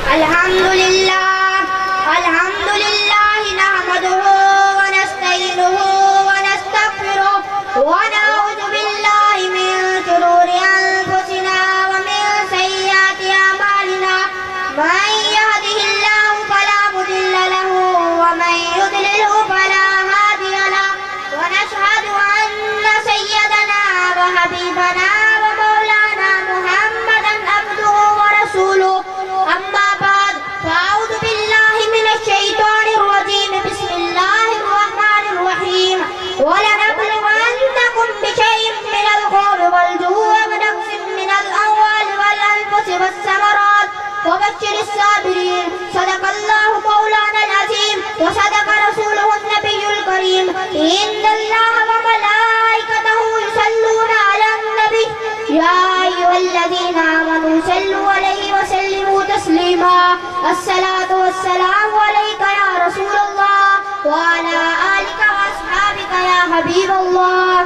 الحمدللہ نحمدہ ونستعینہ ونستغفرہ ونعوذ باللہ من شرور انفسنا ومن سیئات اعمالنا من یہدہ اللہ فلا مضل لہ ومن یضللہ فلا ہادی لہ ونشہد ان سیدنا وحبیبنا ومولانا محمدا عبدہ ورسولہ اما بعد فاعوذ باللہ من الشیطان الرجیم بسم اللہ الرحمن الرحیم وَلَنَبْلُوَنَّكُمْ بِشَيْءٍ مِّنَ الْخَوْفِ وَالْجُوعِ وَنَقْصٍ مِّنَ الْأَمْوَالِ وَالْأَنفُسِ وَالثَّمَرَاتِ وَبَشِّرِ الصَّابِرِينَ صدق اللہ مولانا العظیم وصدق رسولہ النبی الکریم ان اللہ وملائکتہ یصلون علی النبی یا ایھا الذین آمنوا صلوا علیہ وسلموا تسلیما الصلاۃ والسلام علیک یا رسول اللہ وعلی آلک واصحابک یا حبیب اللہ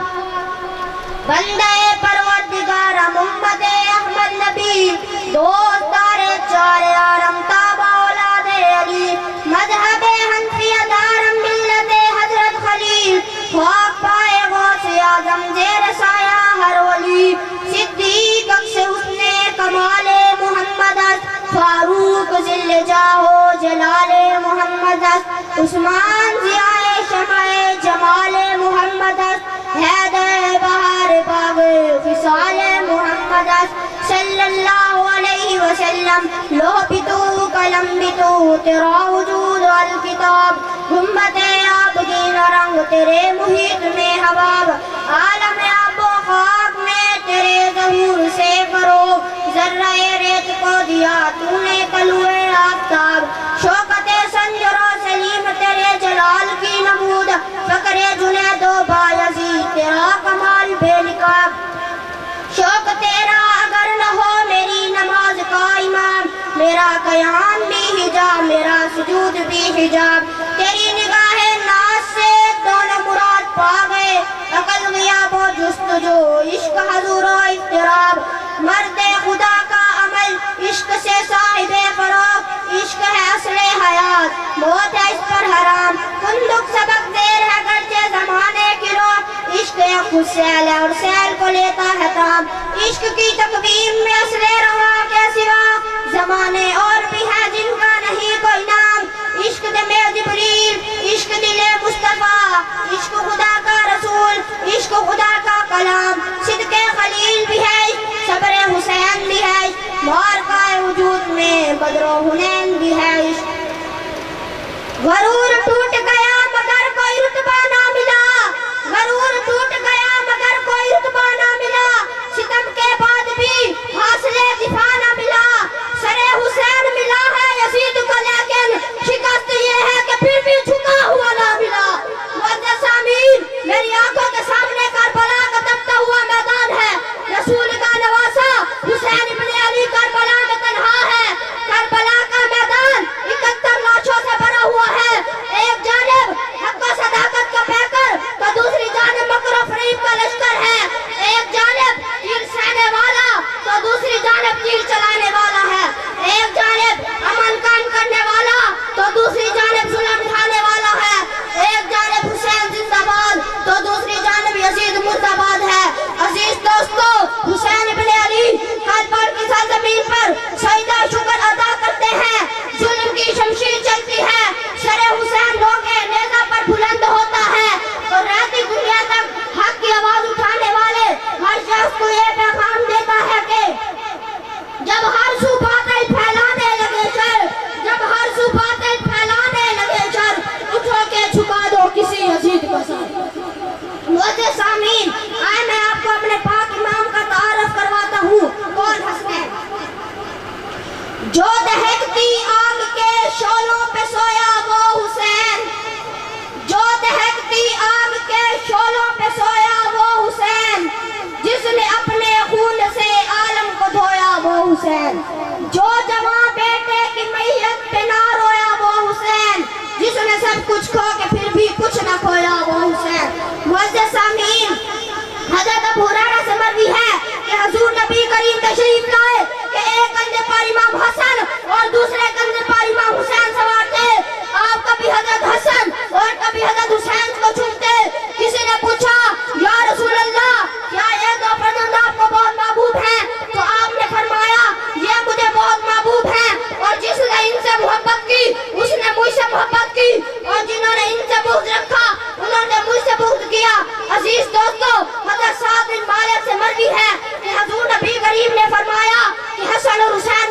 بندے پروردگار امت احمد نبی دوستار چار عالم تابع اولاد علی مذہب حنفیہ دارم ملت حضرت خلیل خاک پائے غوث اعظم زیر سایہ ہر ولی صدیق اکس حسن کمال محمد فاروق ذل جاہ جلال محمد عثمان ضیاء شمع جمال محمد حیدر بہار باغ فصال محمد صلی اللہ علیہ وسلم لوح بھی تو قلم بھی تو تیرا وجود الکتاب ہمت عابدین رنگ تیرے محیط میں حباب عالم آب و خاک میں تیرے ظہور سے فروغ ذرہ ریت کو دیا تو نے طلوع آفتاب شوکت سنجر و سلیم تیرے جلال کی نمود فقر جنید و بایزید تیرا کمال بے نقاب شوق تیرا اگر نہ ہو میری نماز کا امام میرا قیام بھی حجاب میرا سجود بھی حجاب تیری نگاہ ناز سے دونوں مراد پا گئے عقل غیاب و جستجو عشق حضور و اضطراب مرد خدا کا عمل عشق سے صاحب فروغ عشق ہے اصل حیات موت ہے اس پر حرام کندک سبق دیر ہے گرچہ زمانے کی رو عشق خود سیل ہے اور سیل کو لیتا ہے تام عشق کی تقویم میں اصل روا کے سوا زمانے اور بھی ہے جن کا نہیں کوئی نام عشق دم جبریل عشق دل مصطفیٰ عشق خدا کا رسول عشق خدا کا کلام صدق خلیل بھی ہے صبر حسین بھی ہے مارکہ وجود میں بدر و حنین بھی ہے غرور ٹوٹ گیا مگر کوئی رتبہ نہ ملا غرور ٹوٹ گیا مگر کوئی رتبہ نہ ملا ستم کے بعد بھی حاصل دفاع نہ ملا سر حسین ملا ہے یزید کو لیکن شکست یہ ہے کہ پھر بھی جھکا ہوا نہ ملا معزز سامعین میری آنکھوں کے سامنے کربلا کا تپتا ہوا میدان ہے رسول کا نواسا حسین ابن علی کربلا میں تنہا ہے کربلا کا میدان 71 لاشوں سے بھرا ہوا ہے ایک جانب حق و صداقت کا پیکر تو دوسری جانب مکر و فریب کا لشکر ہے ایک جانب تیر سہنے والا تو دوسری جانب تیر چلانے والا ہے ایک جانب امن قائم کرنے والا تو دوسری جانب ظلم اٹھانے والا ہے ایک جانب حسین زندہ باد تو دوسری جانب یزید مردہ باد ہے عزیز دوستو حسین ابن علی کربلا کی سرزمین پر سجدہ شکر ادا کرتے ہیں ظلم کی شمشیر چلتی ہے سر حسین روکے نیزہ پر بلند ہوتا ہے اور رہتی دنیا تک حق کی آواز اٹھانے والے ہر شخص کو یہ پیغام دیتا ہے کہ جب ہر سو باطل پھیلانے لگے شر جب ہر سو باطل پھیلانے لگے شر اٹھو کے چھکا دو کسی یزید کا سر معزز سامعین آئے میں آپ کو اپنے پاک امام کا تعارف کرواتا ہوں کون حسنین جو دہکتی آگ کے شعلوں پہ سویا وہ حسین جو دہکتی آگ کے شعلوں پہ سویا وہ حسین جس نے اپنے خون سے عالم کو دھویا وہ حسین جو جوان بیٹے کی میت پہ نہ رویا وہ حسین جس نے سب کچھ کھو کے پھر بھی کچھ نہ کھویا وہ حسین معزز سامعین حضرت ابو ہریرہ سے مروی ہے کہ حضور نبی کریم تشریف لائے کہ ایک کندھے پر امام حسن اور دوسرے دوسرے کندھے پر امام حسین سوار تھے. آپ کبھی حضرت حسن اور کبھی حضرت حسین کو چنتے. کسی نے پوچھا یا رسول اللہ کیا یہ دو فرزند آپ کو بہت محبوب ہیں؟ تو آپ نے فرمایا یہ مجھے بہت محبوب ہیں اور جس نے ان سے محبت کی اس نے مجھ سے محبت کی اور جنہوں نے ان سے بغض رکھا انہوں نے مجھ سے بغض کیا. عزیز دوستو حضرت سعد بن مالک سے مروی ہے کہ حضور نبی کریم نے فرمایا کہ حسن اور حسین